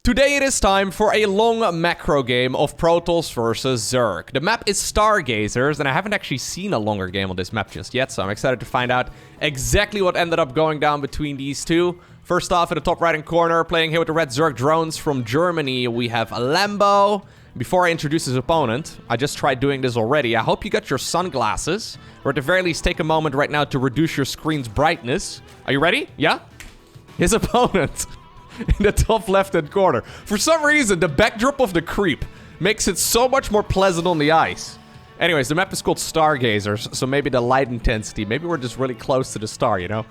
Today it is time for a long macro game of Protoss versus Zerg. The map is Stargazers, and I haven't actually seen a longer game on this map just yet, so I'm excited to find out exactly what ended up going down between these two. First off, in the top right-hand corner, playing here with the red Zerg drones from Germany, we have Lambo. Before I introduce his opponent, I just tried doing this already. I hope you got your sunglasses, or at the very least take a moment right now to reduce your screen's brightness. Are you ready? Yeah? His opponent in the top left-hand corner. For some reason, the backdrop of the creep makes it so much more pleasant on the ice. Anyways, the map is called Stargazers, so maybe the light intensity, maybe we're just really close to the star, you know?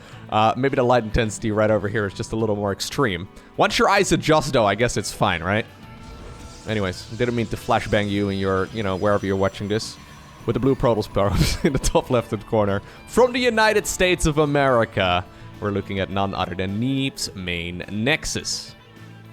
Maybe the light intensity right over here is just a little more extreme. Once your eyes adjust, though, I guess it's fine, right? Anyways, didn't mean to flashbang you in your, you know, wherever you're watching this. With the blue Protoss probes in the top left-hand corner. From the United States of America, we're looking at none other than Neeb's main nexus.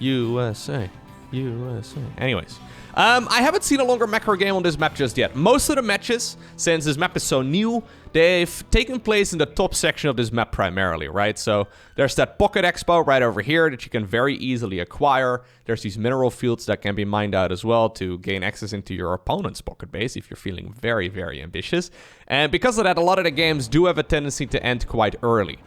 USA. USA. Anyways. I haven't seen a longer macro game on this map just yet. Most of the matches, since this map is so new, they've taken place in the top section of this map primarily, right? So there's that Pocket Expo right over here that you can very easily acquire. There's these mineral fields that can be mined out as well to gain access into your opponent's pocket base if you're feeling very, very ambitious. And because of that, a lot of the games do have a tendency to end quite early.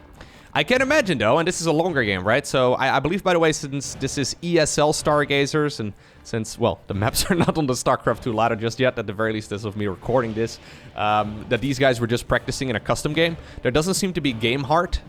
I can imagine, though, and this is a longer game, right? So I believe, by the way, since this is ESL Stargazers, and since, well, the maps are not on the StarCraft 2 ladder just yet, at the very least as of me recording this, that these guys were just practicing in a custom game. There doesn't seem to be game heart,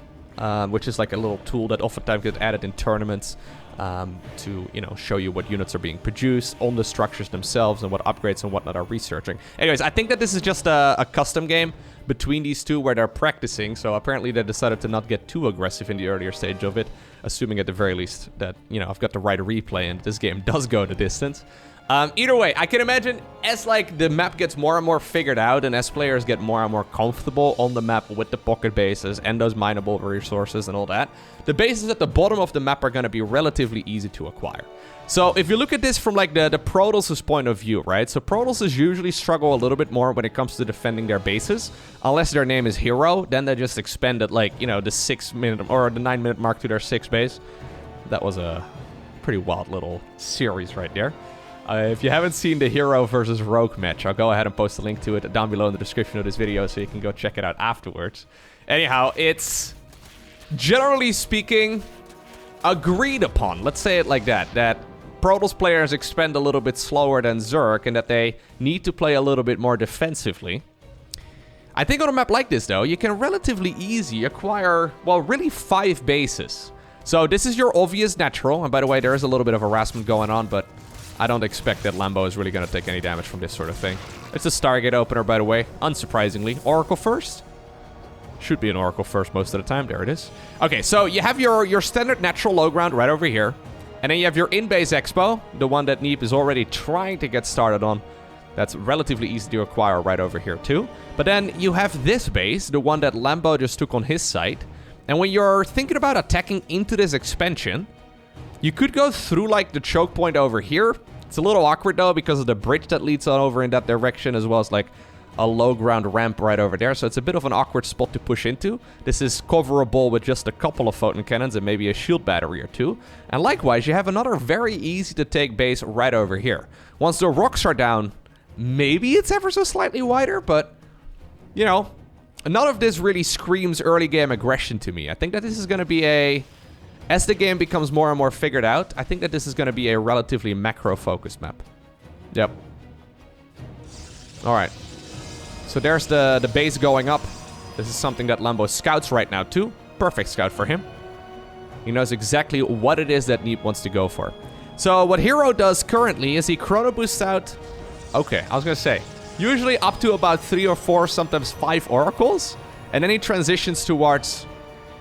which is like a little tool that oftentimes gets added in tournaments to, you know, show you what units are being produced on the structures themselves and what upgrades and whatnot are researching. Anyways, I think that this is just a custom game between these two where they're practicing, so apparently they decided to not get too aggressive in the earlier stage of it, assuming at the very least that, you know, I've got the right replay and this game does go the distance. Either way, I can imagine as, like, the map gets more and more figured out and as players get more and more comfortable on the map with the pocket bases and those mineable resources and all that, the bases at the bottom of the map are going to be relatively easy to acquire. So if you look at this from, like, the Protoss' point of view, right? So Protoss usually struggle a little bit more when it comes to defending their bases. Unless their name is Hero, then they just expend at, like, you know, the 6-minute or the 9-minute mark to their 6th base. That was a pretty wild little series right there. If you haven't seen the Hero versus Rogue match, I'll go ahead and post a link to it down below in the description of this video so you can go check it out afterwards. Anyhow, it's, generally speaking, agreed upon, let's say it like that, that Protoss players expend a little bit slower than Zerg and that they need to play a little bit more defensively. I think on a map like this, though, you can relatively easy acquire, well, really 5 bases. So this is your obvious natural, and by the way, there is a little bit of harassment going on, but I don't expect that Lambo is really going to take any damage from this sort of thing. It's a Stargate opener, by the way, unsurprisingly. Oracle first? Should be an Oracle first most of the time. There it is. Okay, so you have your standard natural low ground right over here. And then you have your in-base expo, the one that Neeb is already trying to get started on. That's relatively easy to acquire right over here too. But then you have this base, the one that Lambo just took on his site. And when you're thinking about attacking into this expansion, you could go through, like, the choke point over here. It's a little awkward, though, because of the bridge that leads on over in that direction, as well as, like, a low ground ramp right over there. So it's a bit of an awkward spot to push into. This is coverable with just a couple of photon cannons and maybe a shield battery or two. And likewise, you have another very easy to take base right over here. Once the rocks are down, maybe it's ever so slightly wider, but, you know, none of this really screams early game aggression to me. I think that this is going to be a, as the game becomes more and more figured out, I think that this is going to be a relatively macro-focused map. Yep. All right. So there's the base going up. This is something that Lambo scouts right now too. Perfect scout for him. He knows exactly what it is that Neeb wants to go for. So what Hero does currently is he chrono boosts out... Okay, I was going to say, usually up to about 3 or 4, sometimes 5 oracles. And then he transitions towards...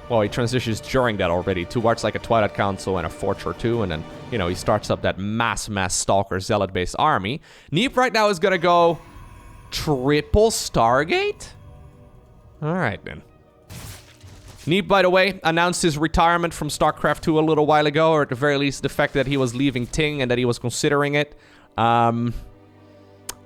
Well, he transitions during that already towards, like, a Twilight Council and a Forge or 2. And then, you know, he starts up that mass Stalker Zealot-based army. Neeb right now is going to go... Triple Stargate? Alright, then. Neeb, by the way, announced his retirement from StarCraft 2 a little while ago, or at the very least, the fact that he was leaving Ting and that he was considering it.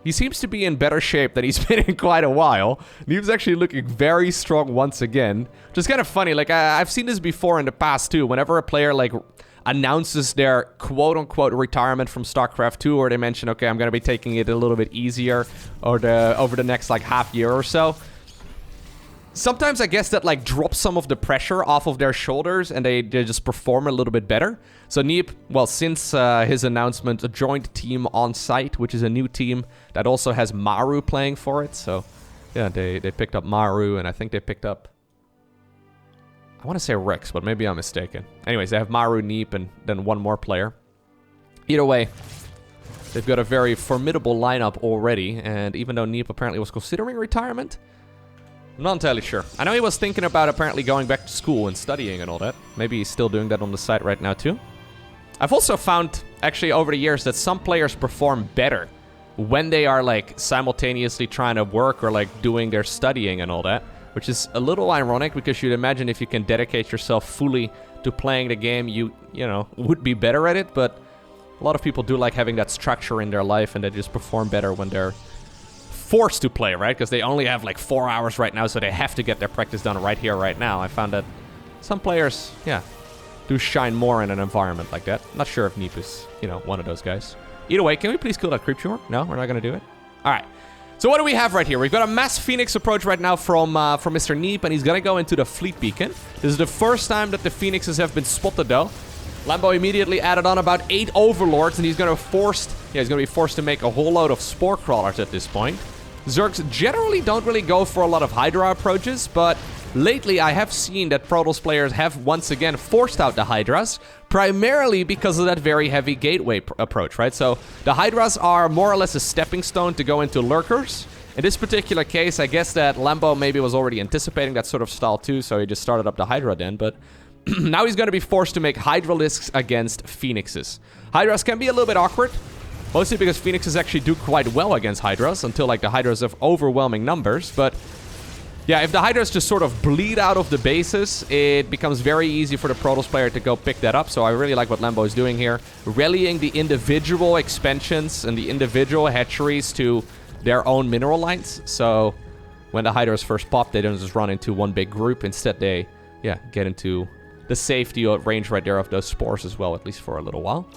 He seems to be in better shape than he's been in quite a while. Neeb's actually looking very strong once again. Which is kind of funny. Like, I've seen this before in the past, too. Whenever a player, like, announces their quote-unquote retirement from StarCraft 2, or they mention, okay, I'm going to be taking it a little bit easier over the next, like, half year or so. Sometimes I guess that, like, drops some of the pressure off of their shoulders and they just perform a little bit better. So Neeb, well, since his announcement, joined Team On Site, which is a new team that also has Maru playing for it. So, yeah, they picked up Maru, and I think they picked up... I want to say Rex, but maybe I'm mistaken. Anyways, they have Maru, Neeb, and then one more player. Either way, they've got a very formidable lineup already, and even though Neeb apparently was considering retirement... I'm not entirely sure. I know he was thinking about apparently going back to school and studying and all that. Maybe he's still doing that on the side right now too. I've also found, actually over the years, that some players perform better when they are like simultaneously trying to work or like doing their studying and all that. Which is a little ironic because you'd imagine if you can dedicate yourself fully to playing the game, you know, would be better at it. But a lot of people do like having that structure in their life and they just perform better when they're forced to play, right? Because they only have like 4 hours right now, so they have to get their practice done right here, right now. I found that some players, yeah, do shine more in an environment like that. Not sure if Neeb is, you know, one of those guys. Either way, can we please kill that creep tumor? No, we're not going to do it. All right. So what do we have right here? We've got a mass Phoenix approach right now from Mr. Neeb, and he's going to go into the fleet beacon. This is the first time that the Phoenixes have been spotted, though. Lambo immediately added on about 8 overlords, and he's going to be forced to make a whole load of spore crawlers at this point. Zergs generally don't really go for a lot of Hydra approaches, but lately I have seen that Protoss players have once again forced out the Hydras, primarily because of that very heavy gateway approach, right? So the Hydras are more or less a stepping stone to go into Lurkers. In this particular case, I guess that Lambo maybe was already anticipating that sort of style too, so he just started up the Hydra then, but now he's going to be forced to make Hydralisks against Phoenixes. Hydras can be a little bit awkward. Mostly because Phoenixes actually do quite well against Hydras until like the Hydras have overwhelming numbers. But yeah, if the Hydras just sort of bleed out of the bases, it becomes very easy for the Protoss player to go pick that up. So I really like what Lambo is doing here. Rallying the individual expansions and the individual hatcheries to their own mineral lines. So when the Hydras first pop, they don't just run into one big group. Instead, they, yeah, get into the safety range right there of those spores as well, at least for a little while.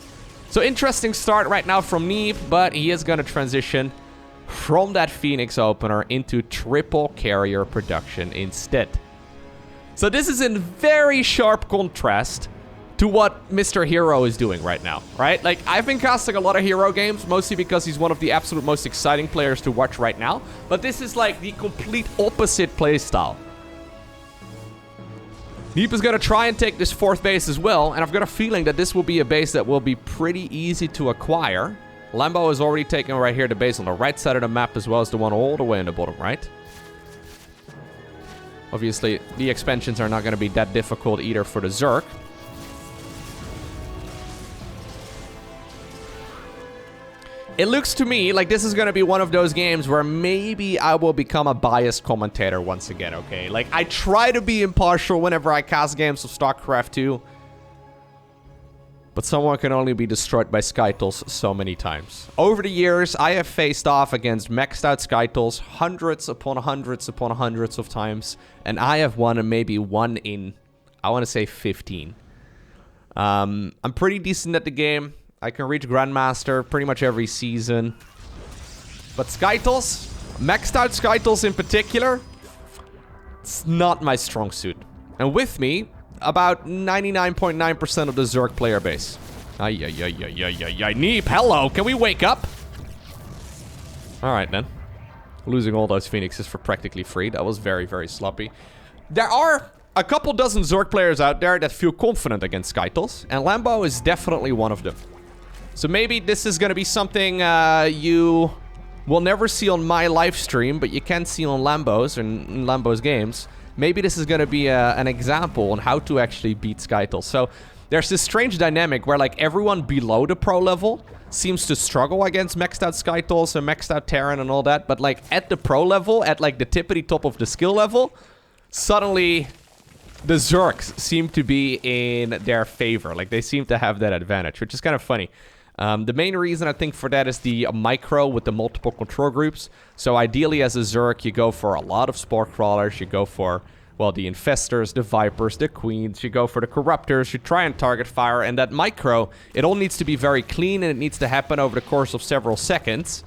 So interesting start right now from Neeb, but he is going to transition from that Phoenix opener into triple carrier production instead. So this is in very sharp contrast to what Mr. Hero is doing right now, right? Like, I've been casting a lot of Hero games, mostly because he's one of the absolute most exciting players to watch right now. But this is like the complete opposite playstyle. Neeb is going to try and take this 4th base as well, and I've got a feeling that this will be a base that will be pretty easy to acquire. Lambo is already taking right here the base on the right side of the map, as well as the one all the way in the bottom right. Obviously, the expansions are not going to be that difficult either for the Zerg. It looks to me like this is going to be one of those games where maybe I will become a biased commentator once again, okay? Like, I try to be impartial whenever I cast games of StarCraft 2. But someone can only be destroyed by Skytles so many times. Over the years, I have faced off against maxed out Skytles hundreds upon hundreds upon hundreds of times. And I have won maybe 1 in, I want to say 15. I'm pretty decent at the game. I can reach Grandmaster pretty much every season. But Skytles, maxed out Skytles in particular, it's not my strong suit. And with me, about 99.9% of the Zerg player base. Neeb, hello, can we wake up? Alright then. Losing all those Phoenixes for practically free. That was very, very sloppy. There are a couple dozen Zerg players out there that feel confident against Skytles, and Lambo is definitely one of them. So maybe this is going to be something you will never see on my live stream, but you can see on Lambo's and in Lambo's games. Maybe this is going to be an example on how to actually beat Skytles. So there's this strange dynamic where like everyone below the pro level seems to struggle against maxed out Skytles and maxed out Terran and all that. But like at the pro level, at like the tippity top of the skill level, suddenly the Zergs seem to be in their favor. Like they seem to have that advantage, which is kind of funny. The main reason I think for that is the micro with the multiple control groups. So ideally as a Zerg, you go for a lot of spore crawlers, you go for well, the Infestors, the Vipers, the Queens. You go for the Corruptors, you try and target fire, and that micro, it all needs to be very clean, and it needs to happen over the course of several seconds.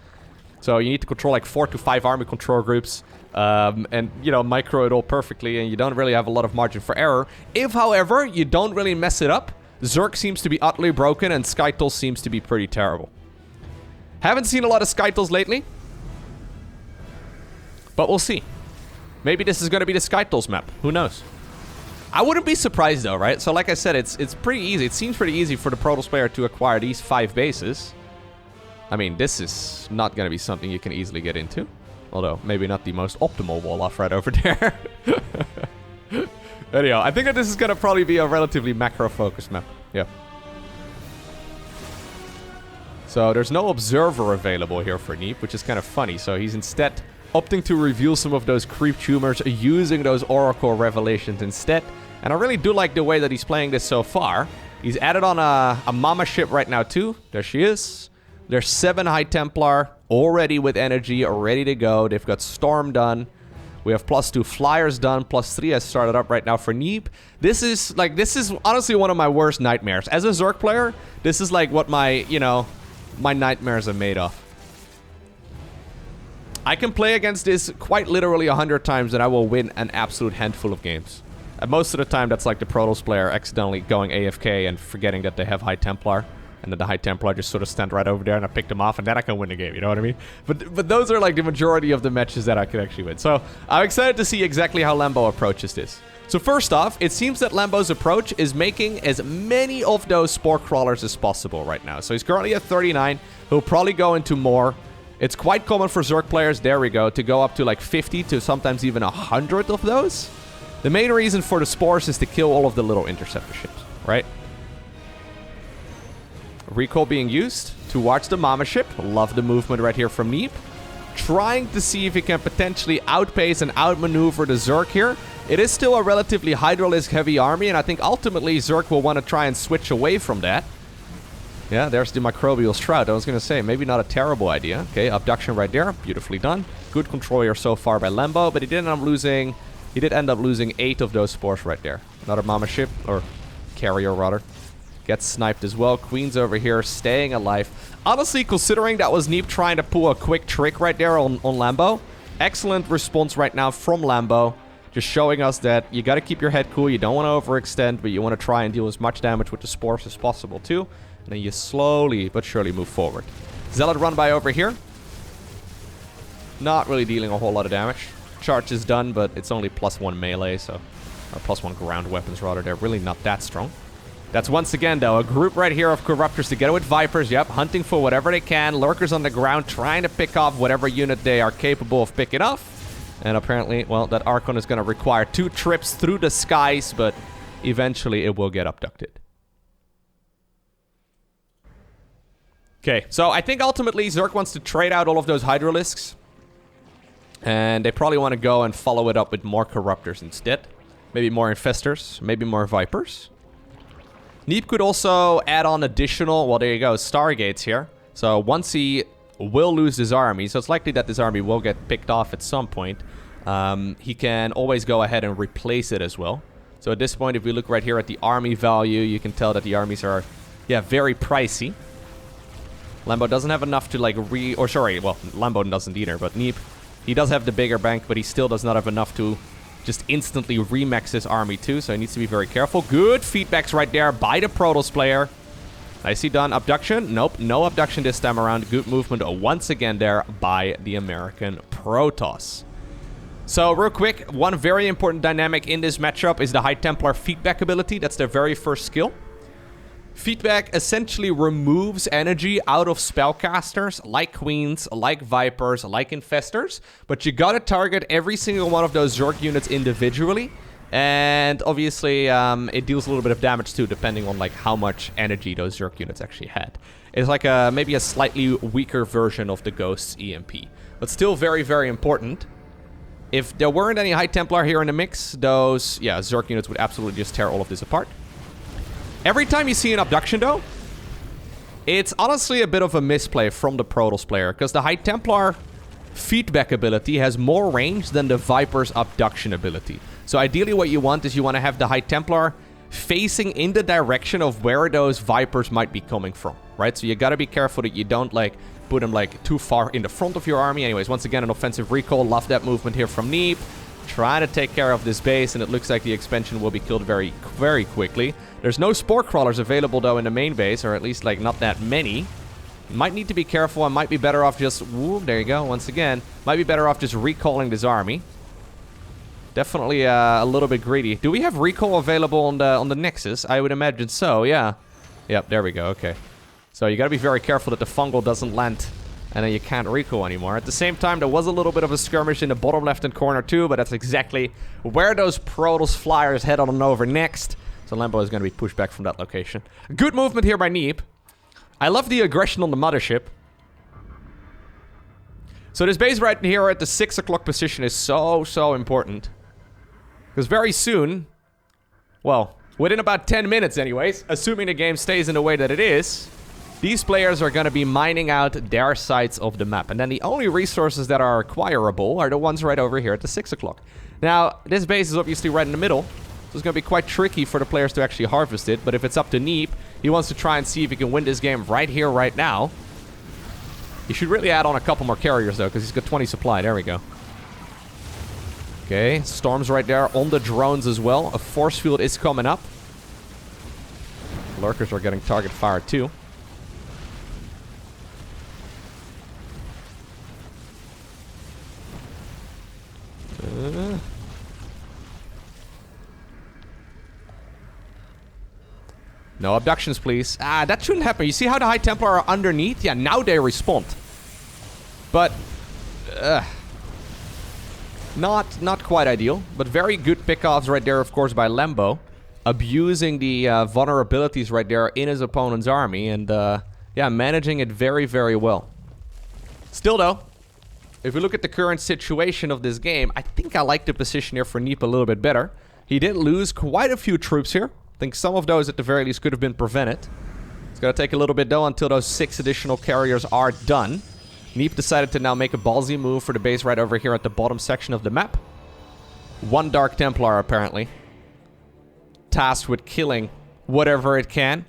So you need to control like 4 to 5 army control groups, and, you know, micro it all perfectly, and you don't really have a lot of margin for error. If, however, you don't really mess it up, Zerg seems to be utterly broken, and Skytles seems to be pretty terrible. Haven't seen a lot of Skytles lately, but we'll see. Maybe this is going to be the Skytles map. Who knows? I wouldn't be surprised, though, right? So, like I said, it's pretty easy. It seems pretty easy for the Protoss player to acquire these 5 bases. I mean, this is not going to be something you can easily get into. Although, maybe not the most optimal wall-off right over there. Anyhow, I think that this is going to probably be a relatively macro-focused map. Yeah. So, there's no observer available here for Neeb, which is kind of funny. So, he's instead opting to reveal some of those creep tumors using those Oracle revelations instead. And I really do like the way that he's playing this so far. He's added on a Mothership right now too. There she is. There's 7 High Templar already with energy, ready to go. They've got Storm done. We have +2 Flyers done. +3 has started up right now for Neeb. This is honestly one of my worst nightmares. As a Zerg player, this is like what my nightmares are made of. I can play against this quite literally 100 times and I will win an absolute handful of games. And most of the time, that's like the Protoss player accidentally going AFK and forgetting that they have High Templar. And then the High Templar just sort of stand right over there and I pick them off and then I can win the game, you know what I mean? But those are like the majority of the matches that I can actually win. So I'm excited to see exactly how Lambo approaches this. So first off, it seems that Lambo's approach is making as many of those Spore Crawlers as possible right now. So he's currently at 39. He'll probably go into more. It's quite common for Zerg players, there we go, to go up to like 50 to sometimes even 100 of those. The main reason for the Spores is to kill all of the little interceptor ships, right? Recall being used to watch the Mothership. Love the movement right here from Neeb. Trying to see if he can potentially outpace and outmaneuver the Zerg here. It is still a relatively Hydralisk heavy army, and I think ultimately Zerg will want to try and switch away from that. Yeah, there's the Microbial Shroud. I was going to say, maybe not a terrible idea. Okay, Abduction right there. Beautifully done. Good control here so far by Lambo, but he did end up losing 8 of those Spores right there. Another Mothership, or Carrier rather. Gets sniped as well. Queen's over here, staying alive. Honestly, considering that was Neeb trying to pull a quick trick right there on Lambo, excellent response right now from Lambo. Just showing us that you got to keep your head cool. You don't want to overextend, but you want to try and deal as much damage with the Spores as possible too. And then you slowly but surely move forward. Zealot run by over here. Not really dealing a whole lot of damage. Charge is done, but it's only +1 melee, so... Or +1 ground weapons, rather. They're really not that strong. That's once again, though, a group right here of Corruptors together with Vipers. Yep, hunting for whatever they can. Lurkers on the ground, trying to pick off whatever unit they are capable of picking off. And apparently, well, that Archon is going to require 2 trips through the skies, but eventually it will get abducted. Okay, so I think ultimately Zerg wants to trade out all of those Hydralisks. And they probably want to go and follow it up with more Corruptors instead. Maybe more Infestors, maybe more Vipers. Neeb could also add on additional, well, there you go, Stargates here. So once he will lose his army, so it's likely that this army will get picked off at some point, he can always go ahead and replace it as well. So at this point, if we look right here at the army value, you can tell that the armies are, yeah, very pricey. Lambo doesn't have enough to like Lambo doesn't either, but Neeb, he does have the bigger bank, but he still does not have enough to just instantly remax his army too, so he needs to be very careful. Good feedbacks right there by the Protoss player. Nicely done. Abduction? Nope, no abduction this time around. Good movement once again there by the American Protoss. So real quick, one very important dynamic in this matchup is the High Templar feedback ability. That's their very first skill. Feedback essentially removes energy out of spellcasters like Queens, like Vipers, like Infestors, but you gotta target every single one of those Zerg units individually, and obviously it deals a little bit of damage too, depending on like how much energy those Zerg units actually had. It's like maybe a slightly weaker version of the Ghost's EMP, but still very, very important. If there weren't any High Templar here in the mix, those, yeah, Zerg units would absolutely just tear all of this apart. Every time you see an abduction, though, it's honestly a bit of a misplay from the Protoss player, because the High Templar feedback ability has more range than the Viper's abduction ability. So ideally what you want is you want to have the High Templar facing in the direction of where those Vipers might be coming from, right? So you got to be careful that you don't, like, put them, like, too far in the front of your army. Anyways, once again, an offensive recall. Love that movement here from Neeb. Trying to take care of this base, and it looks like the expansion will be killed very, very quickly. There's no Spore Crawlers available, though, in the main base, or at least, like, not that many. Might need to be careful. I might be better off just... Whoop, there you go, once again. Might be better off just recalling this army. Definitely a little bit greedy. Do we have recall available on the Nexus? I would imagine so, yeah. Yep, there we go, okay. So you gotta be very careful that the fungal doesn't land and then you can't recall anymore. At the same time, there was a little bit of a skirmish in the bottom left-hand corner too, but that's exactly where those Protoss flyers head on over next. So Lambo is gonna be pushed back from that location. Good movement here by Neeb. I love the aggression on the Mothership. So this base right here at the 6 o'clock position is so important. Because very soon, well, within about 10 minutes anyways, assuming the game stays in the way that it is, these players are going to be mining out their sides of the map. And then the only resources that are acquirable are the ones right over here at the 6 o'clock. Now, this base is obviously right in the middle, so it's going to be quite tricky for the players to actually harvest it. But if it's up to Neeb, he wants to try and see if he can win this game right here, right now. He should really add on a couple more carriers, though, because he's got 20 supply. There we go. Okay, storms right there on the drones as well. A force field is coming up. Lurkers are getting target fire too. No abductions, please. Ah, that shouldn't happen. You see how the High Templar are underneath? Yeah, now they respond. But... Not quite ideal, but very good pickoffs right there, of course, by Lambo. Abusing the vulnerabilities right there in his opponent's army, and yeah, managing it very, very well. Still, though, if we look at the current situation of this game, I think I like the position here for Neeb a little bit better. He did lose quite a few troops here. I think some of those, at the very least, could have been prevented. It's going to take a little bit, though, until those 6 additional carriers are done. Neeb decided to now make a ballsy move for the base right over here at the bottom section of the map. One Dark Templar, apparently. Tasked with killing whatever it can.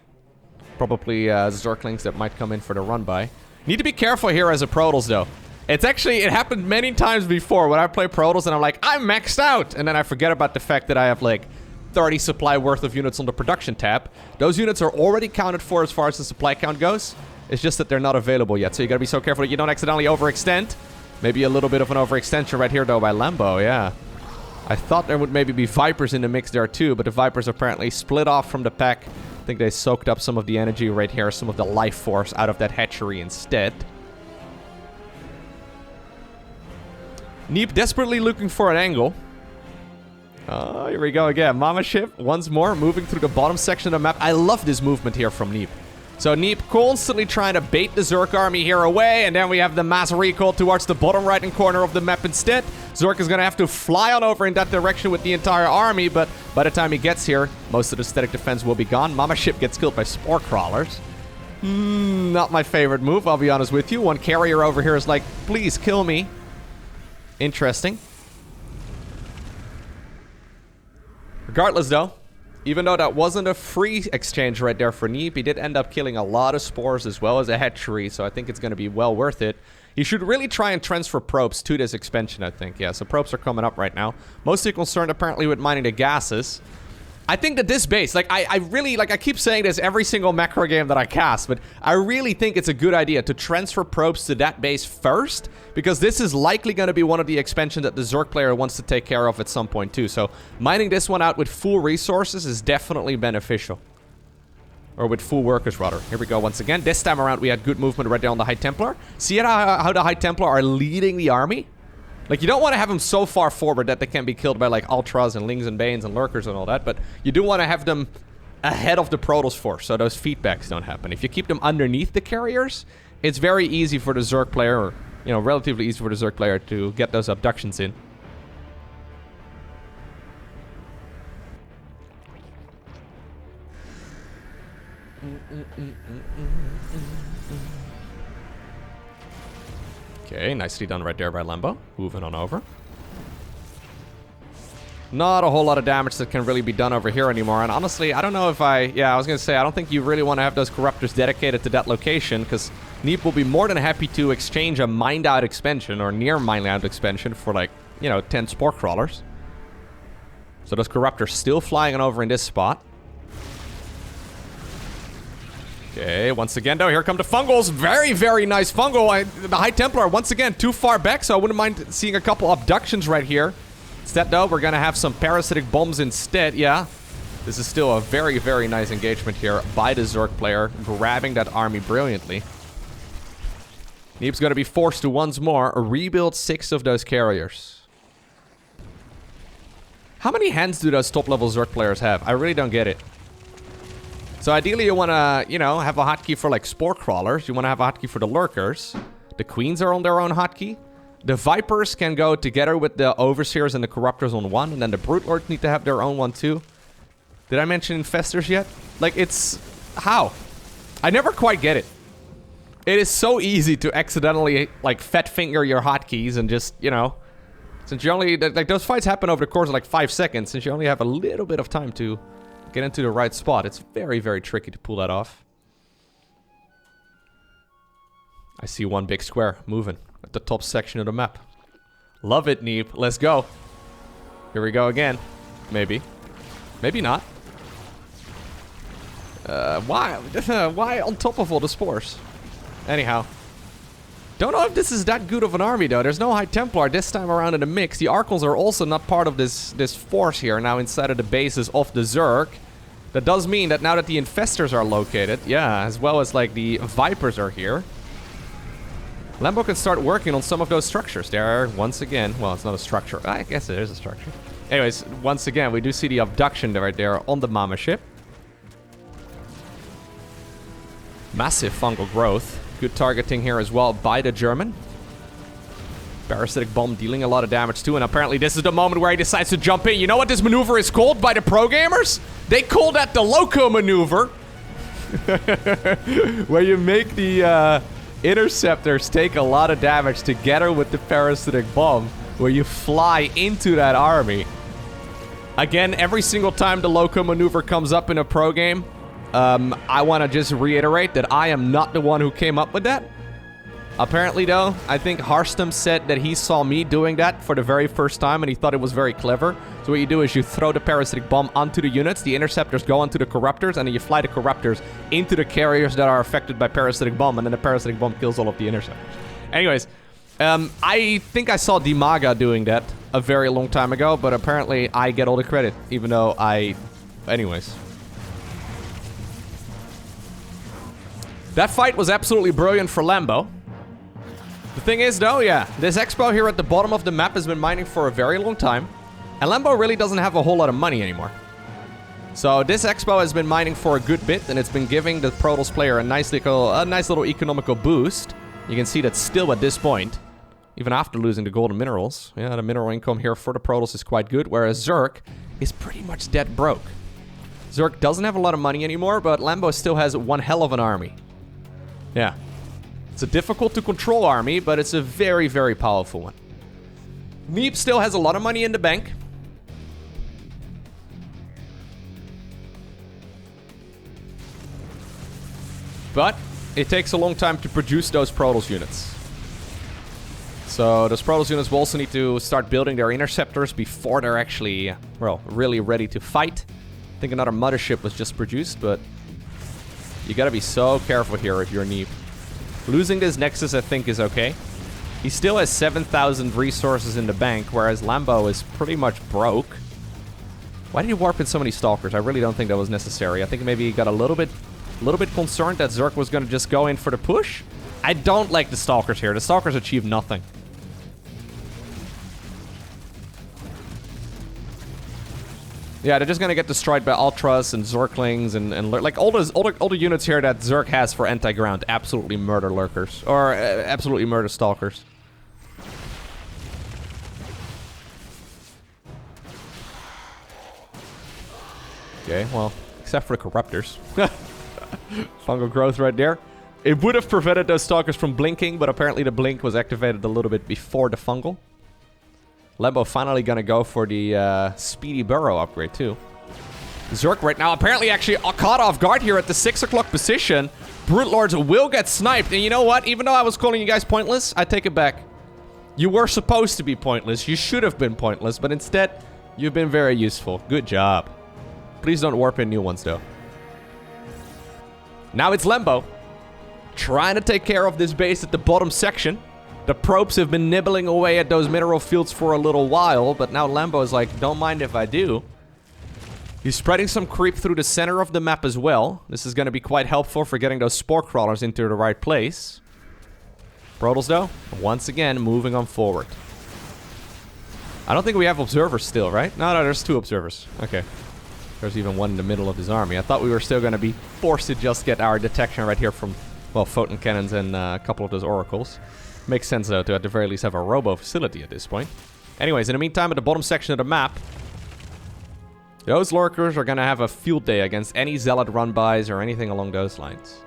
Probably Zerglings that might come in for the run-by. Need to be careful here as a Protoss, though. It happened many times before when I play Protoss and I'm like, I'm maxed out! And then I forget about the fact that I have, like, 30 supply worth of units on the production tab. Those units are already counted for as far as the supply count goes. It's just that they're not available yet, so you gotta be so careful that you don't accidentally overextend. Maybe a little bit of an overextension right here, though, by Lambo, yeah. I thought there would maybe be Vipers in the mix there, too, but the Vipers apparently split off from the pack. I think they soaked up some of the energy right here, some of the life force out of that hatchery instead. Neeb desperately looking for an angle. Oh, here we go again. Mothership, once more, moving through the bottom section of the map. I love this movement here from Neeb. So Neeb constantly trying to bait the Zerg army here away, and then we have the mass recall towards the bottom right-hand corner of the map instead. Zerg is going to have to fly on over in that direction with the entire army, but by the time he gets here, most of the static defense will be gone. Mothership gets killed by Spore Crawlers. Not my favorite move, I'll be honest with you. One carrier over here is like, please kill me. Interesting. Regardless, though, even though that wasn't a free exchange right there for Neeb, he did end up killing a lot of spores as well as a hatchery, so I think it's going to be well worth it. He should really try and transfer probes to this expansion, I think. Yeah, so probes are coming up right now. Mostly concerned, apparently, with mining the gases. I think that this base, like, I really, like, I keep saying this every single macro game that I cast, but I really think it's a good idea to transfer probes to that base first, because this is likely going to be one of the expansions that the Zerg player wants to take care of at some point, too. So, mining this one out with full resources is definitely beneficial. Or with full workers, rather. Here we go once again. This time around, we had good movement right there on the High Templar. See how the High Templar are leading the army? Like, you don't want to have them so far forward that they can be killed by, like, Ultras and Lings and Banes and Lurkers and all that, but you do want to have them ahead of the Protoss force, so those feedbacks don't happen. If you keep them underneath the carriers, it's very easy for the Zerg player, or, you know, relatively easy for the Zerg player to get those abductions in. Okay, nicely done right there by Lambo. Moving on over. Not a whole lot of damage that can really be done over here anymore. And honestly, I don't know if I... Yeah, I was going to say, I don't think you really want to have those Corruptors dedicated to that location, because Neeb will be more than happy to exchange a mined-out expansion, or near mined-out expansion, for like, you know, 10 Spore Crawlers. So those Corruptors still flying on over in this spot. Okay, once again, though, here come the Fungals. Very, very nice Fungal. The High Templar, once again, too far back, so I wouldn't mind seeing a couple abductions right here. Instead, though, we're going to have some Parasitic Bombs instead, yeah. This is still a very, very nice engagement here by the Zerg player, grabbing that army brilliantly. Neeb's going to be forced to once more rebuild 6 of those carriers. How many hands do those top-level Zerg players have? I really don't get it. So ideally, you want to, you know, have a hotkey for, like, Spore Crawlers. You want to have a hotkey for the Lurkers. The Queens are on their own hotkey. The Vipers can go together with the Overseers and the Corruptors on one, and then the Brute Lords need to have their own one too. Did I mention Infestors yet? Like, it's... How? I never quite get it. It is so easy to accidentally, like, fat finger your hotkeys and just, you know... Since you only... Like, those fights happen over the course of, like, 5 seconds. Since you only have a little bit of time to get into the right spot. It's very, very tricky to pull that off. I see one big square moving at the top section of the map. Love it, Neeb. Let's go. Here we go again. Maybe. Maybe not. Why? Why on top of all the spores? Anyhow. Don't know if this is that good of an army, though. There's no High Templar this time around in the mix. The Archons are also not part of this force here now inside of the bases of the Zerg. That does mean that now that the Infestors are located, yeah, as well as, like, the Vipers are here, Lambo can start working on some of those structures. There, once again, well, it's not a structure. I guess it is a structure. Anyways, once again, we do see the abduction right there on the Mothership. Massive fungal growth. Good targeting here as well by the German. Parasitic Bomb dealing a lot of damage too, and apparently this is the moment where he decides to jump in. You know what this maneuver is called by the pro gamers? They call that the Lowko maneuver. Where you make the... Interceptors take a lot of damage together with the Parasitic Bomb, where you fly into that army. Again, every single time the Lowko maneuver comes up in a pro game, I want to just reiterate that I am not the one who came up with that. Apparently, though, I think Harstem said that he saw me doing that for the very first time and he thought it was very clever. So what you do is you throw the Parasitic Bomb onto the units, the Interceptors go onto the Corruptors, and then you fly the Corruptors into the carriers that are affected by Parasitic Bomb, and then the Parasitic Bomb kills all of the Interceptors. Anyways, I think I saw Dimaga doing that a very long time ago, but apparently I get all the credit, even though I... Anyways. That fight was absolutely brilliant for Lambo. The thing is, though, yeah, this expo here at the bottom of the map has been mining for a very long time, and Lambo really doesn't have a whole lot of money anymore. So this expo has been mining for a good bit, and it's been giving the Protoss player a nice little economical boost. You can see that still at this point, even after losing the golden minerals, yeah, the mineral income here for the Protoss is quite good, whereas Zerg is pretty much dead broke. Zerg doesn't have a lot of money anymore, but Lambo still has one hell of an army. Yeah. It's a difficult to control army, but it's a very, very powerful one. Neeb still has a lot of money in the bank. But it takes a long time to produce those Protoss units. So those Protoss units will also need to start building their Interceptors before they're actually, well, really ready to fight. I think another Mothership was just produced, but you gotta be so careful here if you're Neeb. Losing this Nexus, I think, is okay. He still has 7,000 resources in the bank, whereas Lambo is pretty much broke. Why did he warp in so many Stalkers? I really don't think that was necessary. I think maybe he got a little bit concerned that Zerg was going to just go in for the push. I don't like the Stalkers here. The Stalkers achieve nothing. Yeah, they're just gonna get destroyed by Ultras and Zerglings and like all the units here that Zerg has for anti-ground absolutely murder Lurkers. Or absolutely murder Stalkers. Okay, well, except for the Corruptors. Fungal growth right there. It would have prevented those Stalkers from blinking, but apparently the blink was activated a little bit before the fungal. Lambo finally gonna go for the speedy burrow upgrade too. Zerg right now apparently actually caught off guard here at the 6 o'clock position. Brute Lords will get sniped. And you know what? Even though I was calling you guys pointless, I take it back. You were supposed to be pointless. You should have been pointless. But instead, you've been very useful. Good job. Please don't warp in new ones though. Now it's Lambo. Trying to take care of this base at the bottom section. The probes have been nibbling away at those mineral fields for a little while, but now Lambo is like, don't mind if I do. He's spreading some creep through the center of the map as well. This is going to be quite helpful for getting those spore crawlers into the right place. Protoss, though, once again, moving on forward. I don't think we have observers still, right? No, there's 2 observers. Okay. There's even one in the middle of his army. I thought we were still going to be forced to just get our detection right here from, well, photon cannons and a couple of those oracles. Makes sense, though, to at the very least have a robo facility at this point. Anyways, in the meantime, at the bottom section of the map, those lurkers are going to have a field day against any zealot run-bys or anything along those lines.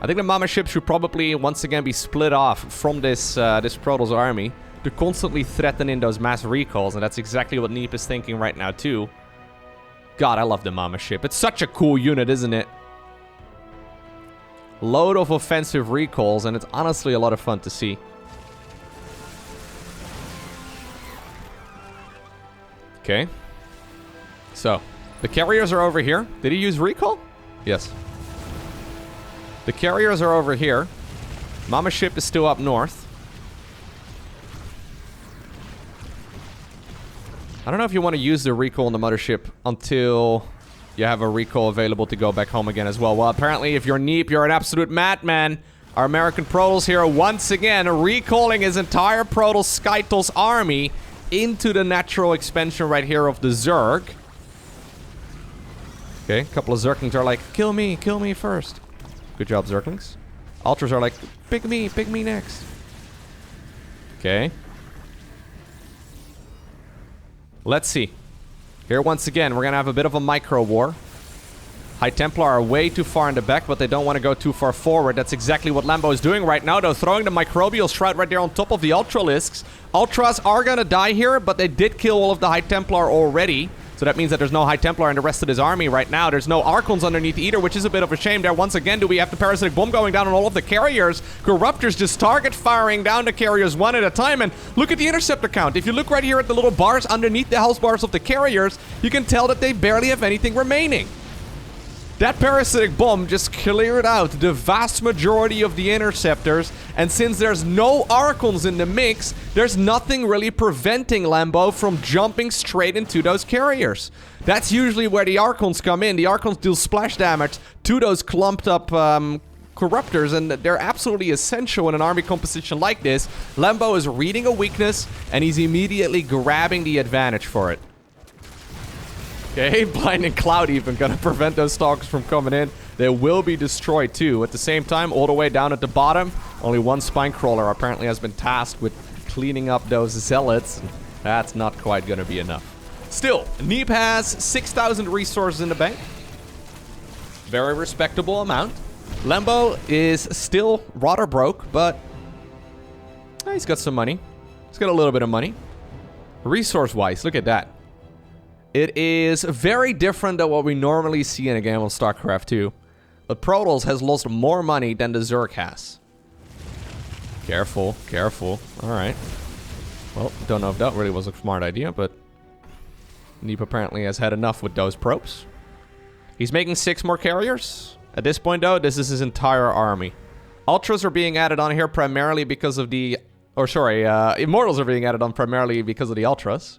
I think the Mothership should probably once again be split off from this Protoss army to constantly threaten in those mass recalls, and that's exactly what Neeb is thinking right now, too. God, I love the Mothership. It's such a cool unit, isn't it? Load of offensive recalls, and it's honestly a lot of fun to see. Okay. So, the carriers are over here. Did he use recall? Yes. The carriers are over here. Mothership is still up north. I don't know if you want to use the recall on the Mothership until you have a recall available to go back home again as well. Well, apparently, if you're Neeb, you're an absolute madman. Our American Protoss here, once again, recalling his entire Protoss Skytals army into the natural expansion right here of the Zerg. Okay, a couple of Zerglings are like, kill me first. Good job, Zerglings. Ultras are like, pick me next. Okay. Let's see. Here, once again, we're going to have a bit of a micro war. High Templar are way too far in the back, but they don't want to go too far forward. That's exactly what Lambo is doing right now, though. Throwing the Microbial Shroud right there on top of the Ultralisks. Ultras are going to die here, but they did kill all of the High Templar already. So that means that there's no High Templar in the rest of his army right now. There's no Archons underneath either, which is a bit of a shame there. Once again, do we have the Parasitic Bomb going down on all of the carriers? Corruptors just target firing down the carriers one at a time. And look at the Interceptor count. If you look right here at the little bars underneath the health bars of the carriers, you can tell that they barely have anything remaining. That Parasitic Bomb just cleared out the vast majority of the Interceptors, and since there's no Archons in the mix, there's nothing really preventing Lambo from jumping straight into those carriers. That's usually where the Archons come in. The Archons deal splash damage to those clumped up Corruptors, and they're absolutely essential in an army composition like this. Lambo is reading a weakness, and he's immediately grabbing the advantage for it. Okay, Blinding Cloud even gonna prevent those Stalkers from coming in. They will be destroyed too. At the same time, all the way down at the bottom, only one Spine Crawler apparently has been tasked with cleaning up those Zealots. That's not quite gonna be enough. Still, Neeb has 6,000 resources in the bank. Very respectable amount. Lambo is still rather broke, but he's got some money. He's got a little bit of money. Resource-wise, look at that. It is very different than what we normally see in a game of StarCraft 2. But Protoss has lost more money than the Zerg has. Careful, careful. Alright. Well, don't know if that really was a smart idea, but Neeb apparently has had enough with those probes. He's making 6 more carriers. At this point, though, this is his entire army. Ultras are being added on here primarily because of the... Or, sorry, Immortals are being added on primarily because of the Ultras.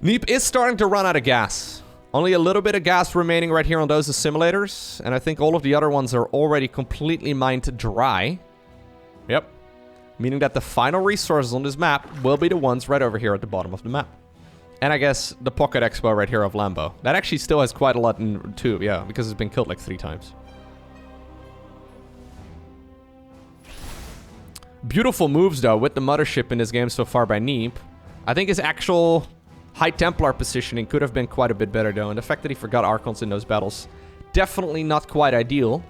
Neeb is starting to run out of gas. Only a little bit of gas remaining right here on those assimilators. And I think all of the other ones are already completely mined dry. Yep. Meaning that the final resources on this map will be the ones right over here at the bottom of the map. And I guess the Pocket Expo right here of Lambo. That actually still has quite a lot in too, yeah, because it's been killed like 3 times. Beautiful moves, though, with the Mothership in this game so far by Neeb. I think his actual High Templar positioning could have been quite a bit better, though. And the fact that he forgot Archons in those battles, definitely not quite ideal.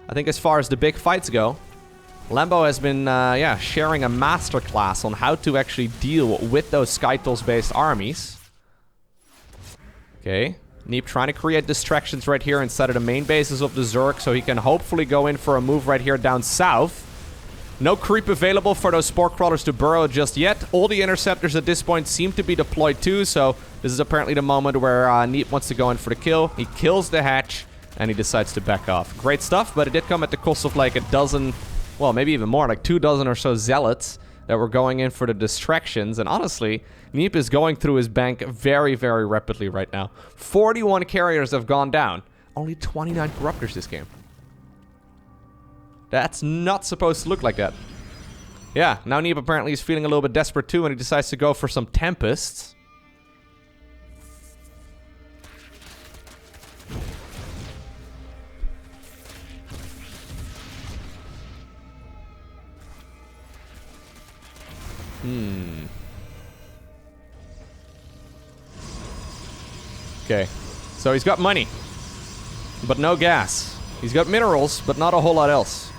I think as far as the big fights go, Lambo has been, yeah, sharing a masterclass on how to actually deal with those Skytools-based armies. Okay. Neeb trying to create distractions right here inside of the main bases of the Zerg, so he can hopefully go in for a move right here down south. No creep available for those spore crawlers to burrow just yet. All the interceptors at this point seem to be deployed too, so this is apparently the moment where Neeb wants to go in for the kill. He kills the hatch, and he decides to back off. Great stuff, but it did come at the cost of like a dozen, well, maybe even more, like 2 dozen or so zealots that were going in for the distractions. And honestly, Neeb is going through his bank very, very rapidly right now. 41 carriers have gone down. Only 29 corruptors this game. That's not supposed to look like that. Yeah, now Neeb apparently is feeling a little bit desperate too, and he decides to go for some Tempests. Okay, so he's got money, but no gas. He's got minerals, but not a whole lot else.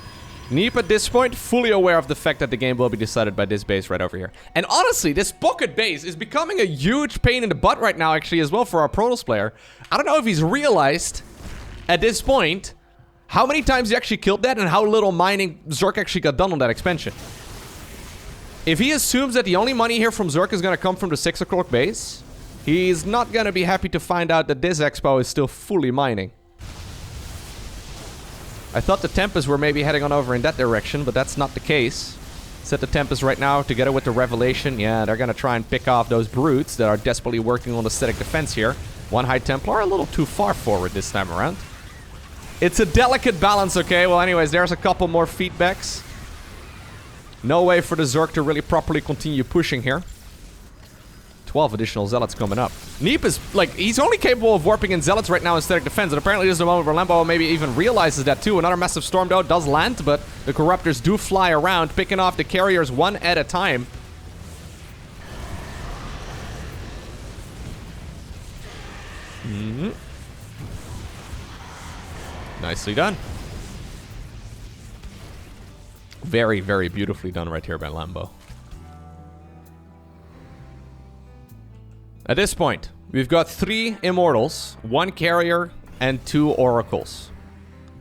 Neeb at this point, fully aware of the fact that the game will be decided by this base right over here. And honestly, this pocket base is becoming a huge pain in the butt right now, actually, as well for our Protoss player. I don't know if he's realized, at this point, how many times he actually killed that and how little mining Zerg actually got done on that expansion. If he assumes that the only money here from Zerg is going to come from the 6 o'clock base, he's not going to be happy to find out that this expo is still fully mining. I thought the Tempests were maybe heading on over in that direction, but that's not the case. Set the Tempest right now together with the Revelation. Yeah, they're going to try and pick off those brutes that are desperately working on the static defense here. One High Templar a little too far forward this time around. It's a delicate balance, okay? Well, anyways, there's a couple more feedbacks. No way for the Zerg to really properly continue pushing here. 12 additional Zealots coming up. Neeb is, like, he's only capable of warping in Zealots right now in static defense, and apparently this is the moment where Lambo maybe even realizes that too. Another massive storm, though, does land, but the Corruptors do fly around, picking off the carriers one at a time. Nicely done. Very, very beautifully done right here by Lambo. At this point, we've got 3 Immortals, 1 Carrier, and 2 Oracles.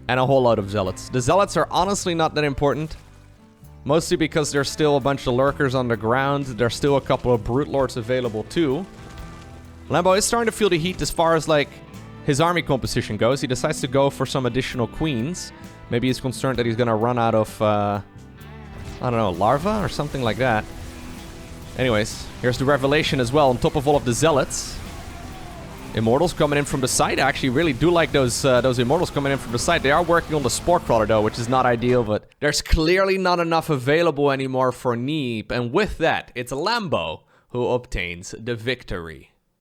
And a whole lot of Zealots. The Zealots are honestly not that important. Mostly because there's still a bunch of Lurkers on the ground. There's still a couple of Brute Lords available too. Lambo is starting to feel the heat as far as, like, his army composition goes. He decides to go for some additional Queens. Maybe he's concerned that he's gonna run out of, I don't know, larva or something like that. Anyways, here's the Revelation as well, on top of all of the Zealots. Immortals coming in from the side. I actually really do like those Immortals coming in from the side. They are working on the Spore Crawler, though, which is not ideal, but there's clearly not enough available anymore for Neeb. And with that, it's Lambo who obtains the victory.